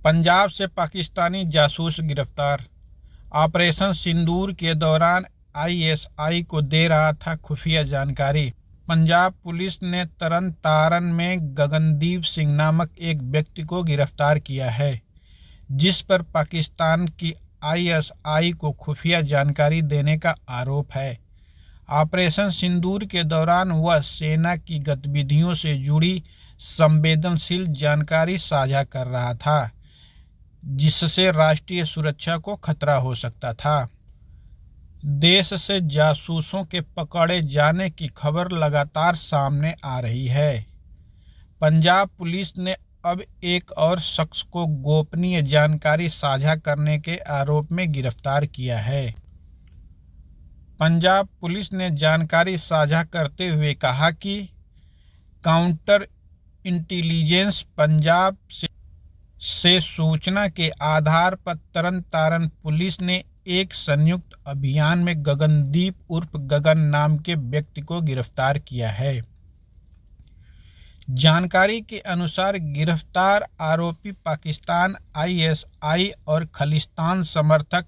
पंजाब से पाकिस्तानी जासूस गिरफ्तार। ऑपरेशन सिंदूर के दौरान आईएसआई को दे रहा था खुफिया जानकारी। पंजाब पुलिस ने तरन तारन में गगनदीप सिंह नामक एक व्यक्ति को गिरफ्तार किया है, जिस पर पाकिस्तान की आईएसआई को खुफिया जानकारी देने का आरोप है। ऑपरेशन सिंदूर के दौरान वह सेना की गतिविधियों से जुड़ी संवेदनशील जानकारी साझा कर रहा था, जिससे राष्ट्रीय सुरक्षा को खतरा हो सकता था। देश से जासूसों के पकड़े जाने की खबर लगातार सामने आ रही है। पंजाब पुलिस ने अब एक और शख्स को गोपनीय जानकारी साझा करने के आरोप में गिरफ्तार किया है। पंजाब पुलिस ने जानकारी साझा करते हुए कहा कि काउंटर इंटेलिजेंस पंजाब से सूचना के आधार पर तरन तारन पुलिस ने एक संयुक्त अभियान में गगनदीप उर्फ गगन नाम के व्यक्ति को गिरफ्तार किया है। जानकारी के अनुसार गिरफ्तार आरोपी पाकिस्तान आईएसआई और खालिस्तान समर्थक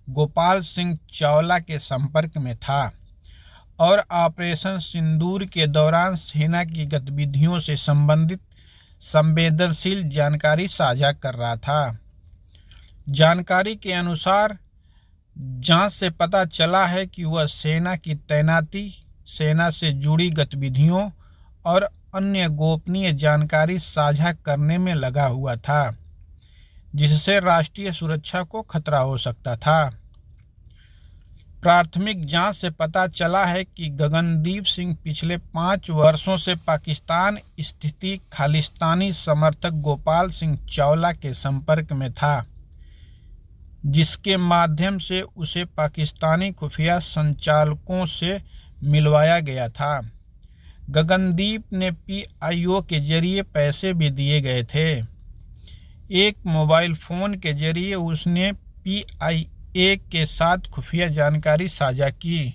गोपाल सिंह चावला के संपर्क में था और ऑपरेशन सिंदूर के दौरान सेना की गतिविधियों से संबंधित संवेदनशील जानकारी साझा कर रहा था। जानकारी के अनुसार जांच से पता चला है कि वह सेना की तैनाती, सेना से जुड़ी गतिविधियों और अन्य गोपनीय जानकारी साझा करने में लगा हुआ था, जिससे राष्ट्रीय सुरक्षा को खतरा हो सकता था। प्राथमिक जांच से पता चला है कि गगनदीप सिंह पिछले 5 वर्षों से पाकिस्तान स्थित खालिस्तानी समर्थक गोपाल सिंह चावला के संपर्क में था, जिसके माध्यम से उसे पाकिस्तानी खुफिया संचालकों से मिलवाया गया था। गगनदीप ने पीआईओ के जरिए पैसे भी दिए गए थे। एक मोबाइल फोन के जरिए उसने पीआईए के साथ खुफिया जानकारी साझा की।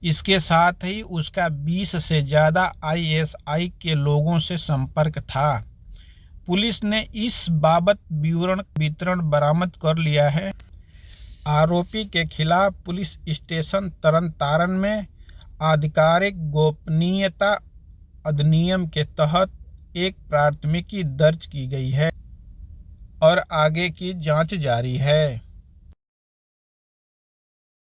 इसके साथ ही उसका 20 से ज़्यादा आईएसआई के लोगों से संपर्क था। पुलिस ने इस बाबत विवरण बरामद कर लिया है। आरोपी के खिलाफ पुलिस स्टेशन तरन तारन में आधिकारिक गोपनीयता अधिनियम के तहत एक प्राथमिकी दर्ज की गई है और आगे की जांच जारी है।